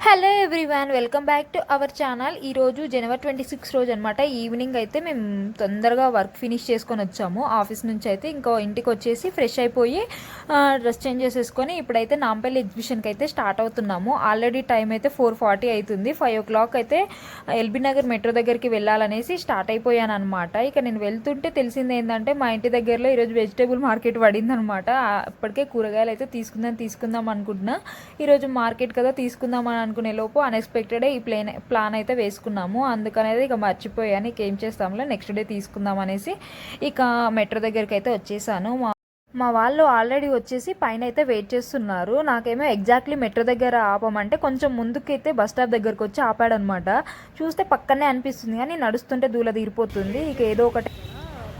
Hello everyone, welcome back to our channel. ఈరోజు జనవరి 26 రోజు అనమాట. ఈవినింగ్ అయితే మేము తొందరగా వర్క్ ఫినిష్ చేసుకొని వచ్చాము ఆఫీస్ నుంచి. అయితే ఇంకో ఇంటికి వచ్చేసి ఫ్రెష్ అయిపోయి డ్రెస్ చేంజ్ చేసేసుకొని ఇప్పుడైతే నాంపల్లి ఎగ్జిబిషన్కి అయితే స్టార్ట్ అవుతున్నాము. ఆల్రెడీ టైం అయితే 4:40 అవుతుంది. 5 o'clock అయితే ఎల్బీ నగర్ మెట్రో దగ్గరికి వెళ్ళాలనేసి స్టార్ట్ అయిపోయాను అనమాట. ఇక నేను వెళ్తుంటే తెలిసింది ఏంటంటే మా ఇంటి దగ్గరలో ఈరోజు వెజిటేబుల్ మార్కెట్ పడిందనమాట. అప్పటికే కూరగాయలు అయితే తీసుకుందాం అనుకుంటున్నా. ఈరోజు మార్కెట్ కదా తీసుకుందామని అనుకునే లోపు అన్ఎక్స్పెక్టెడ్ ఈ ప్లాన్ అయితే వేసుకున్నాము. అందుకనేది ఇక మర్చిపోయాను. ఇక ఏం చేస్తాంలో నెక్స్ట్ డే తీసుకుందాం అనేసి ఇక మెట్రో దగ్గరికి అయితే వచ్చేసాను. మా వాళ్ళు ఆల్రెడీ వచ్చేసి పైన అయితే వెయిట్ చేస్తున్నారు. నాకేమో ఎగ్జాక్ట్లీ మెట్రో దగ్గర ఆపమంటే కొంచెం ముందుకైతే బస్ స్టాప్ దగ్గరకు వచ్చి ఆపాడనమాట. చూస్తే పక్కనే అనిపిస్తుంది కానీ నడుస్తుంటే దూల తీరిపోతుంది. ఇక ఏదో ఒకటి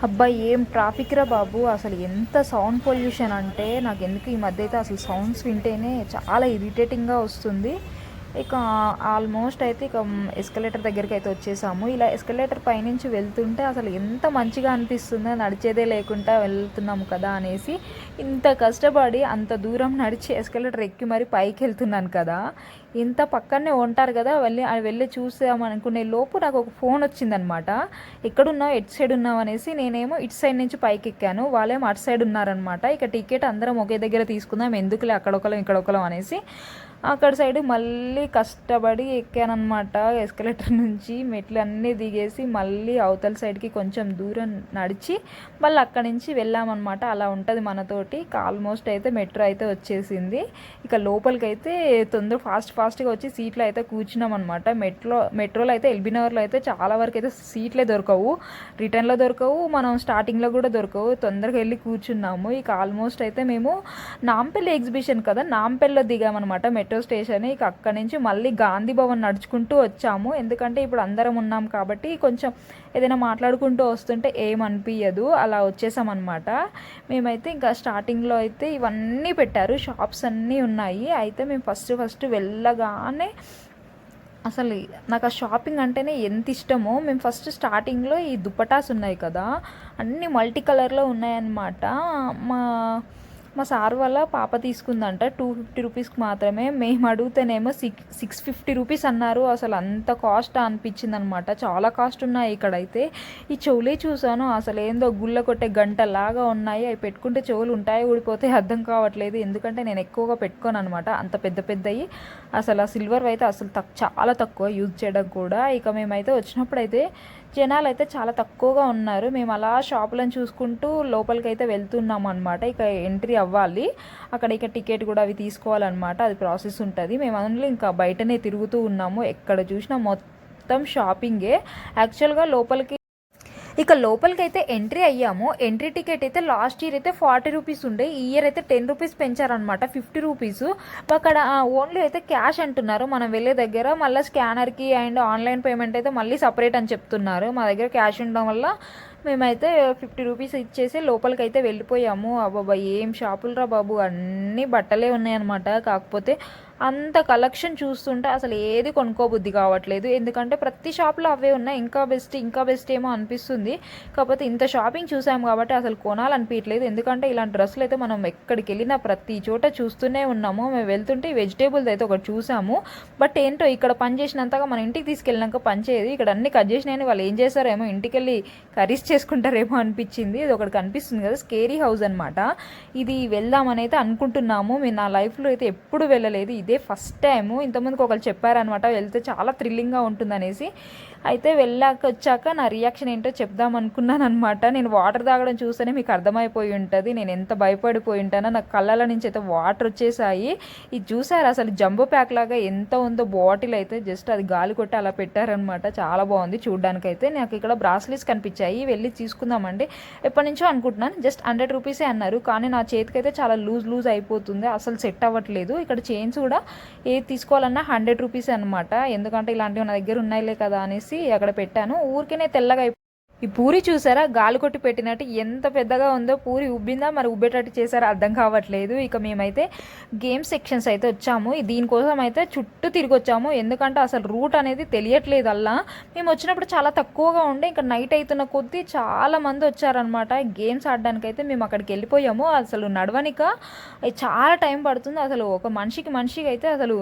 అబ్బాయి ఏం ట్రాఫిక్ రా బాబు, అసలు ఎంత సౌండ్ పొల్యూషన్ అంటే నాకు ఎందుకు ఈ మధ్య అయితే అసలు సౌండ్స్ వింటేనే చాలా ఇరిటేటింగ్గా వస్తుంది. ఇక ఆల్మోస్ట్ అయితే ఇక ఎస్కలేటర్ దగ్గరికి అయితే వచ్చేసాము. ఇలా ఎస్కలేటర్ పైనుంచి వెళ్తుంటే అసలు ఎంత మంచిగా అనిపిస్తుందో, నడిచేదే లేకుండా వెళ్తున్నాము కదా అనేసి ఇంత కష్టపడి అంత దూరం నడిచి ఎస్కలేటర్ ఎక్కి మరి పైకి వెళ్తున్నాను కదా. ఇంత పక్కనే ఉంటారు కదా, వెళ్ళి చూసామనుకునే లోపు నాకు ఒక ఫోన్ వచ్చిందనమాట. ఎక్కడున్నావు, ఎటు సైడ్ ఉన్నావు అనేసి. నేనేమో ఇటు సైడ్ నుంచి పైకి ఎక్కాను, వాళ్ళేమో అటు సైడ్ ఉన్నారనమాట. ఇక టికెట్ అందరం ఒకే దగ్గర తీసుకుందాం, ఎందుకులే అక్కడొకలం ఇక్కడొకలం అనేసి అక్కడ సైడ్ మళ్ళీ కష్టపడి ఎక్కానమాట. ఎస్కలేటర్ నుంచి మెట్లు అన్నీ దిగేసి మళ్ళీ అవతల సైడ్కి కొంచెం దూరం నడిచి మళ్ళీ అక్కడి నుంచి వెళ్ళామన్నమాట. అలా ఉంటుంది మనతోటి. ఆల్మోస్ట్ అయితే మెట్రో అయితే వచ్చేసింది. ఇక లోపలికి అయితే ఫాస్ట్గా వచ్చి సీట్లో అయితే కూర్చున్నాం అనమాట. మెట్రోలో అయితే ఎల్బీ నగర్లో అయితే చాలా వరకు అయితే సీట్లే దొరకవు, రిటర్న్లో దొరకవు, మనం స్టార్టింగ్లో కూడా దొరకవు. తొందరగా వెళ్ళి కూర్చున్నాము. ఇక ఆల్మోస్ట్ అయితే మేము నాంపల్లి ఎగ్జిబిషన్ కదా, నాంపల్లిలో దిగామన్నమాట మెట్రో స్టేషన్. ఇక అక్కడి నుంచి మళ్ళీ గాంధీ భవన్ నడుచుకుంటూ వచ్చాము. ఎందుకంటే ఇప్పుడు అందరం ఉన్నాం కాబట్టి కొంచెం ఏదైనా మాట్లాడుకుంటూ వస్తుంటే ఏమనిపించదు, అలా వచ్చేసామన్నమాట. మేమైతే ఇంకా స్టార్టింగ్లో అయితే ఇవన్నీ పెట్టారు, షాప్స్ అన్నీ ఉన్నాయి. అయితే మేము ఫస్ట్ వెళ్ళగానే అసలు నాకు ఆ షాపింగ్ అంటేనే ఎంత ఇష్టమో. మేము ఫస్ట్ స్టార్టింగ్లో ఈ దుప్పటాస్ ఉన్నాయి కదా, అన్నీ మల్టీ కలర్లో ఉన్నాయన్నమాట. మా సార్ వాళ్ళ పాప తీసుకుందంట 250 రూపీస్కి మాత్రమే. మేము అడిగితేనేమో 650 రూపీస్ అన్నారు. అసలు అంత కాస్ట్ అనిపించింది అనమాట. చాలా కాస్ట్ ఉన్నాయి ఇక్కడైతే. ఈ చెవులే చూసాను, అసలు ఏందో గుళ్ళ కొట్టే గంటలాగా ఉన్నాయి. అవి పెట్టుకుంటే చెవులు ఉంటాయి ఊడిపోతే అర్థం కావట్లేదు. ఎందుకంటే నేను ఎక్కువగా పెట్టుకోను అనమాట అంత పెద్దవి. అసలు ఆ సిల్వర్ అయితే అసలు చాలా తక్కువ యూజ్ చేయడం కూడా. ఇక మేమైతే వచ్చినప్పుడు అయితే జనాలు అయితే చాలా తక్కువగా ఉన్నారు. మేము అలా షాపులను చూసుకుంటూ లోపలికి అయితే వెళ్తున్నాం అనమాట. ఇక ఎంట్రీ అవ్వాలి, అక్కడ ఇక టికెట్ కూడా అవి తీసుకోవాలన్నమాట. అది ప్రాసెస్ ఉంటుంది. మేము అందులో ఇంకా బయటనే తిరుగుతూ ఉన్నాము. ఎక్కడ చూసినా మొత్తం షాపింగే. యాక్చువల్గా లోపలికి అయితే ఎంట్రీ అయ్యాము. ఎంట్రీ టికెట్ అయితే లాస్ట్ ఇయర్ అయితే 40 రూపీస్ ఉండే, ఈ ఇయర్ అయితే 10 రూపీస్ పెంచారనమాట, 50 రూపీస్. అక్కడ ఓన్లీ అయితే క్యాష్ అంటున్నారు మనం వెళ్ళే దగ్గర. మళ్ళీ స్కానర్కి అండ్ ఆన్లైన్ పేమెంట్ అయితే మళ్ళీ సపరేట్ అని చెప్తున్నారు. మా దగ్గర క్యాష్ ఉండడం వల్ల మేమైతే 50 రూపీస్ ఇచ్చేసి లోపలికి అయితే వెళ్ళిపోయాము. అబ్బాబా ఏం షాపులు రా బాబు, అన్నీ బట్టలే ఉన్నాయన్నమాట. కాకపోతే అంత కలెక్షన్ చూస్తుంటే అసలు ఏది కొనుక్కోబుద్ధి కావట్లేదు. ఎందుకంటే ప్రతి షాప్లో అవే ఉన్నాయి. ఇంకా బెస్ట్ ఏమో అనిపిస్తుంది. కాకపోతే ఇంత షాపింగ్ చూసాము కాబట్టి అసలు కొనాలనిపించట్లేదు. ఎందుకంటే ఇలాంటి డ్రెస్సులు అయితే మనం ఎక్కడికి వెళ్ళినా ప్రతి చోట చూస్తూనే ఉన్నాము. మేము వెళ్తుంటే వెజిటేబుల్స్ అయితే ఒకటి చూసాము. బట్ ఏంటో ఇక్కడ పని చేసినంతగా మన ఇంటికి తీసుకెళ్ళినాక పని చేయదు. ఇక్కడ అన్ని కట్ చేసినాయని వాళ్ళు ఏం చేస్తారేమో, ఇంటికి వెళ్ళి కర్రీస్ చేసుకుంటారేమో అనిపించింది. ఇది ఒకటి కనిపిస్తుంది కదా, స్కేరీ హౌస్ అనమాట. ఇది వెళ్దామని అయితే అనుకుంటున్నాము. మేము నా లైఫ్లో అయితే ఎప్పుడు వెళ్ళలేదు, ఇదే ఫస్ట్ టైము. ఇంతకుముందుకు ఒకళ్ళు చెప్పారనమాట వెళ్తే చాలా థ్రిల్లింగ్గా ఉంటుందనేసి. అయితే వచ్చాక నా రియాక్షన్ ఏంటో చెప్దాం అనుకున్నాను అనమాట. నేను వాటర్ తాగడం చూస్తేనే మీకు అర్థమైపోయి ఉంటుంది నేను ఎంత భయపడిపోయి ఉంటానో. నాకు కళ్ళల నుంచి అయితే వాటర్ వచ్చేసాయి. ఇది చూసారు అసలు జంబో ప్యాక్ లాగా ఎంత ఉందో బాటిల్ అయితే, జస్ట్ అది గాలి కొట్టి అలా పెట్టారనమాట. చాలా బాగుంది చూడ్డానికైతే. నాకు ఇక్కడ బ్రాస్లెట్స్ కనిపించాయి, వెళ్ళి తీసుకుందామండి. ఎప్పటి నుంచో అనుకుంటున్నాను. జస్ట్ 100 రూపీసే అన్నారు, కానీ నా చేతికైతే చాలా లూజ్ అయిపోతుంది, అసలు సెట్ అవ్వట్లేదు. ఇక్కడ చైన్స్ కూడా ఏది తీసుకోవాలన్నా 100 రూపీస్ అనమాట. ఎందుకంటే ఇలాంటివి నా దగ్గర ఉన్నాయిలే కదా అనేసి అక్కడ పెట్టాను. ఊరికేనే తెల్లగా ఈ పూరి చూసారా గాలి కొట్టి పెట్టినట్టు ఎంత పెద్దగా ఉందో. పూరి ఉబ్బిందా మరి ఉబ్బేటట్టు చేసారా అర్థం కావట్లేదు. ఇక మేమైతే గేమ్ సెక్షన్స్ అయితే వచ్చాము. దీనికోసం అయితే చుట్టూ తిరిగి వచ్చాము, ఎందుకంటే అసలు రూట్ అనేది తెలియట్లేదు. అలా మేము వచ్చినప్పుడు చాలా తక్కువగా ఉండే, ఇంకా నైట్ అవుతున్న కొద్దీ చాలా మంది వచ్చారనమాట. గేమ్స్ ఆడడానికి అయితే మేము అక్కడికి వెళ్ళిపోయాము. అసలు నడవనిక చాలా టైం పడుతుంది. అసలు ఒక మనిషికి అయితే అసలు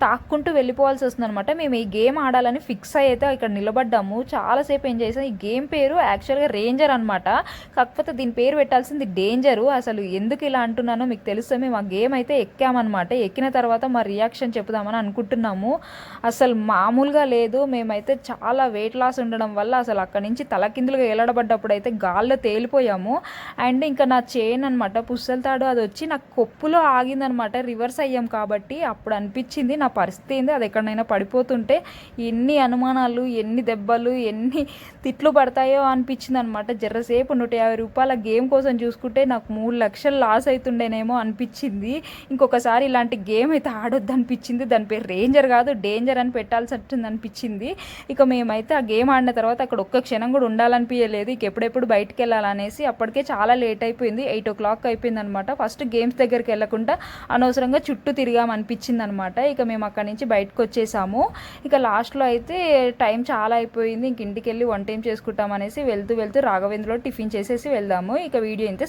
తాక్కుంటూ వెళ్ళిపోవాల్సి వస్తుంది అనమాట. మేము ఈ గేమ్ ఆడాలని ఫిక్స్ అయితే ఇక్కడ నిలబడ్డాము. చాలాసేపు ఏం చేసాం. ఈ గేమ్ పేరు యాక్చువల్గా రేంజర్ అనమాట, కాకపోతే దీని పేరు పెట్టాల్సింది డేంజరు. అసలు ఎందుకు ఇలా అంటున్నానో మీకు తెలుస్తుంది. మేము ఆ గేమ్ అయితే ఎక్కామన్నమాట. ఎక్కిన తర్వాత మా రియాక్షన్ చెప్పుదామని అనుకుంటున్నాము. అసలు మామూలుగా లేదు. మేమైతే చాలా వెయిట్ లాస్ ఉండడం వల్ల అసలు అక్కడి నుంచి తలకిందులుగా ఏలడబడ్డప్పుడు అయితే గాల్లో తేలిపోయాము. అండ్ ఇంకా నా చైన్ అనమాట, పుస్తల తాడు, అది వచ్చి నాకు కొప్పులో ఆగిందనమాట. రివర్స్ అయ్యాం కాబట్టి అప్పుడు అనిపించింది నా పరిస్థితి ఏంది, అది ఎక్కడైనా పడిపోతుంటే ఎన్ని అనుమానాలు, ఎన్ని దెబ్బలు, ఎన్ని తిట్లు పడతాయో అనిపించింది అనమాట. జర్రసేపు 150 రూపాయల గేమ్ కోసం చూసుకుంటే నాకు 3 లక్షలు లాస్ అవుతుండేనేమో అనిపించింది. ఇంకొకసారి ఇలాంటి గేమ్ అయితే ఆడొద్దు అనిపించింది. దాని పేరు రేంజర్ కాదు డేంజర్ అని పెట్టాల్సి వచ్చింది అనిపించింది. ఇక మేమైతే ఆ గేమ్ ఆడిన తర్వాత అక్కడ ఒక్క క్షణం కూడా ఉండాలనిపించలేదు. ఇక ఎప్పుడెప్పుడు బయటికి వెళ్ళాలనేసి అప్పటికే చాలా లేట్ అయిపోయింది. 8 o'clock అయిపోయింది అనమాట. ఫస్ట్ గేమ్స్ దగ్గరికి వెళ్ళకుండా అనవసరంగా చుట్టూ తిరిగామనిపించింది అనమాట. ఇక మేము అక్కడి నుంచి బయటకు వచ్చేసాము. ఇక లాస్ట్లో అయితే టైం చాలా అయిపోయింది. ఇంక ఇంటికి వెళ్ళి వంట ఏం చేసుకుంటాం అనేసి వెళ్తూ రాఘవేంద్రలో టిఫిన్ చేసేసి వెళ్దాము. ఇక వీడియో అయితే